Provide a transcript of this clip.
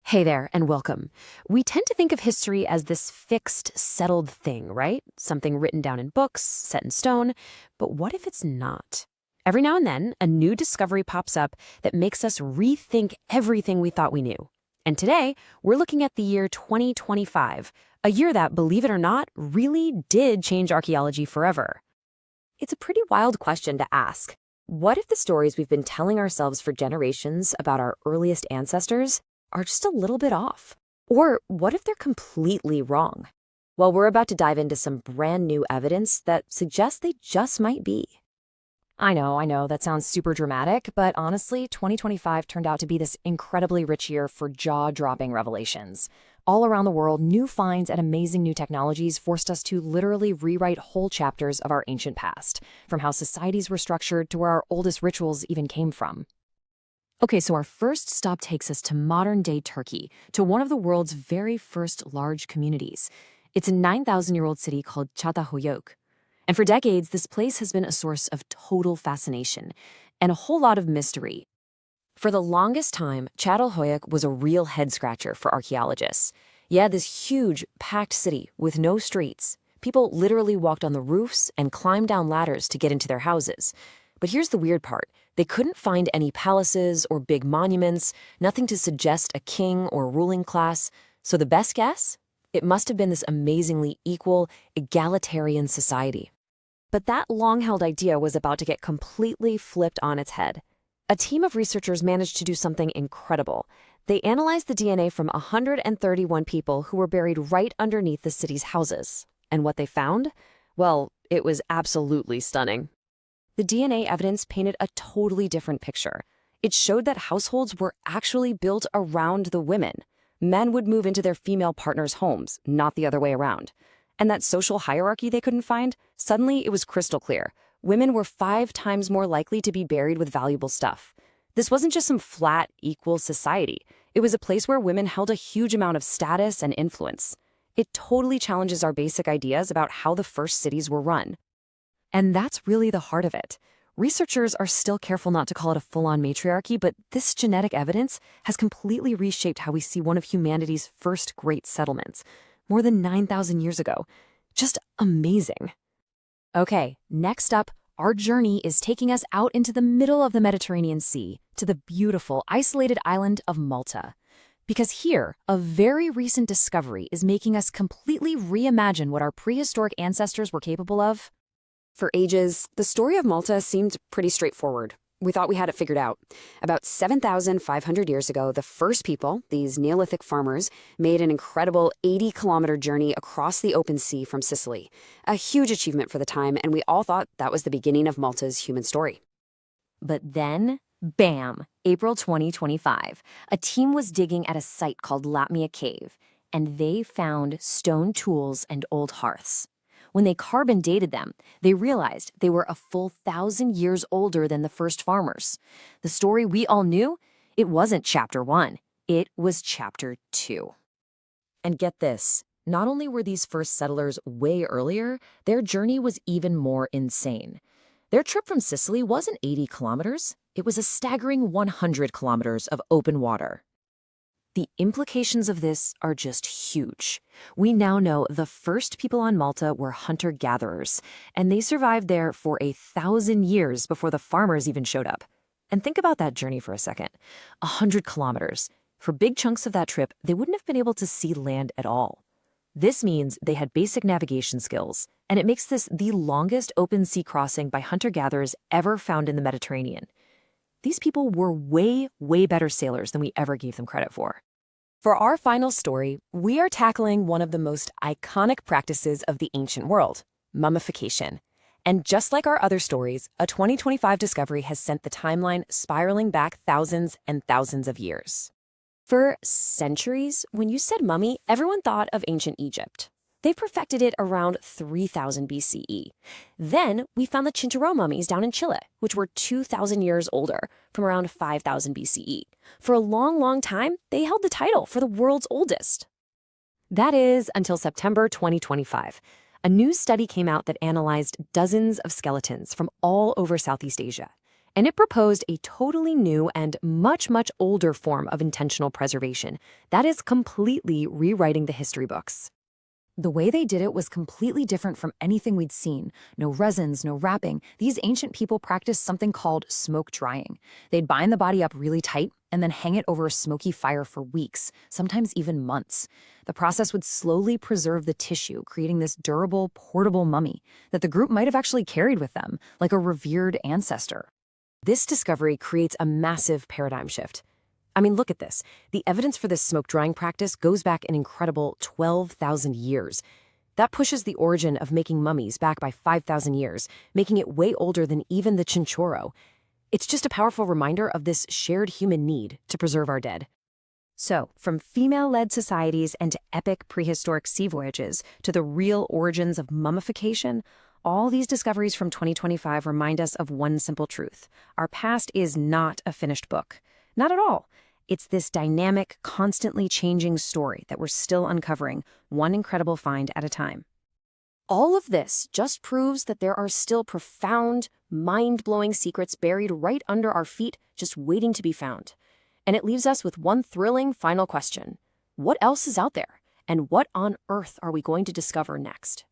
Hey there, and welcome. We tend to think of history as this fixed, settled thing, right? Something written down in books, set in stone. But what if it's not? Every now and then, a new discovery pops up that makes us rethink everything we thought we knew. And today, we're looking at the year 2025, a year that, believe it or not, really did change archaeology forever. It's a pretty wild question to ask. What if the stories we've been telling ourselves for generations about our earliest ancestors are just a little bit off? Or what if they're completely wrong? Well, we're about to dive into some brand new evidence that suggests they just might be. I know, that sounds super dramatic, but honestly, 2025 turned out to be this incredibly rich year for jaw-dropping revelations. All around the world, new finds and amazing new technologies forced us to literally rewrite whole chapters of our ancient past, from how societies were structured to where our oldest rituals even came from. Okay, so our first stop takes us to modern-day Turkey, to one of the world's very first large communities. It's a 9,000-year-old city called Çatalhöyük. And for decades, this place has been a source of total fascination and a whole lot of mystery. For the longest time, Çatalhöyük was a real head-scratcher for archaeologists. You had this huge, packed city with no streets. People literally walked on the roofs and climbed down ladders to get into their houses. But here's the weird part. They couldn't find any palaces or big monuments, nothing to suggest a king or ruling class. So the best guess? It must have been this amazingly equal, egalitarian society. But that long-held idea was about to get completely flipped on its head. A team of researchers managed to do something incredible. They analyzed the DNA from 131 people who were buried right underneath the city's houses. And what they found? Well, it was absolutely stunning. The DNA evidence painted a totally different picture. It showed that households were actually built around the women. Men would move into their female partners' homes, not the other way around. And that social hierarchy they couldn't find, suddenly it was crystal clear. Women were 5 times more likely to be buried with valuable stuff. This wasn't just some flat, equal society. It was a place where women held a huge amount of status and influence. It totally challenges our basic ideas about how the first cities were run. And that's really the heart of it. Researchers are still careful not to call it a full-on matriarchy, but this genetic evidence has completely reshaped how we see one of humanity's first great settlements, more than 9,000 years ago. Just amazing. Okay, next up, our journey is taking us out into the middle of the Mediterranean Sea, to the beautiful, isolated island of Malta. Because here, a very recent discovery is making us completely reimagine what our prehistoric ancestors were capable of. For ages, the story of Malta seemed pretty straightforward. We thought we had it figured out. About 7,500 years ago, the first people, these Neolithic farmers, made an incredible 80-kilometer journey across the open sea from Sicily. A huge achievement for the time, and we all thought that was the beginning of Malta's human story. But then, bam, April 2025, a team was digging at a site called Latmia Cave, and they found stone tools and old hearths. When they carbon dated them, they realized they were a full 1,000 years older than the first farmers. The story we all knew, it wasn't chapter 1, it was chapter 2. And get this, not only were these first settlers way earlier, their journey was even more insane. Their trip from Sicily wasn't 80 kilometers, it was a staggering 100 kilometers of open water. The implications of this are just huge. We now know the first people on Malta were hunter-gatherers, and they survived there for 1,000 years before the farmers even showed up. And think about that journey for a second. 100 kilometers. For big chunks of that trip, they wouldn't have been able to see land at all. This means they had basic navigation skills, and it makes this the longest open sea crossing by hunter-gatherers ever found in the Mediterranean. These people were way, way better sailors than we ever gave them credit for. For our final story, we are tackling one of the most iconic practices of the ancient world, mummification. And just like our other stories, a 2025 discovery has sent the timeline spiraling back thousands and thousands of years. For centuries, when you said mummy, everyone thought of ancient Egypt. They perfected it around 3000 BCE. Then we found the Chinchorro mummies down in Chile, which were 2,000 years older, from around 5000 BCE. For a long, long time, they held the title for the world's oldest. That is, until September 2025. A new study came out that analyzed dozens of skeletons from all over Southeast Asia. And it proposed a totally new and much, much older form of intentional preservation that is completely rewriting the history books. The way they did it was completely different from anything we'd seen. No resins, no wrapping. These ancient people practiced something called smoke drying. They'd bind the body up really tight and then hang it over a smoky fire for weeks, sometimes even months. The process would slowly preserve the tissue, creating this durable, portable mummy that the group might have actually carried with them, like a revered ancestor. This discovery creates a massive paradigm shift. I mean, look at this. The evidence for this smoke drying practice goes back an incredible 12,000 years. That pushes the origin of making mummies back by 5,000 years, making it way older than even the chinchorro. It's just a powerful reminder of this shared human need to preserve our dead. So, from female-led societies and epic prehistoric sea voyages to the real origins of mummification, all these discoveries from 2025 remind us of one simple truth. Our past is not a finished book. Not at all. It's this dynamic, constantly changing story that we're still uncovering, one incredible find at a time. All of this just proves that there are still profound, mind-blowing secrets buried right under our feet, just waiting to be found. And it leaves us with one thrilling final question. What else is out there? And what on earth are we going to discover next?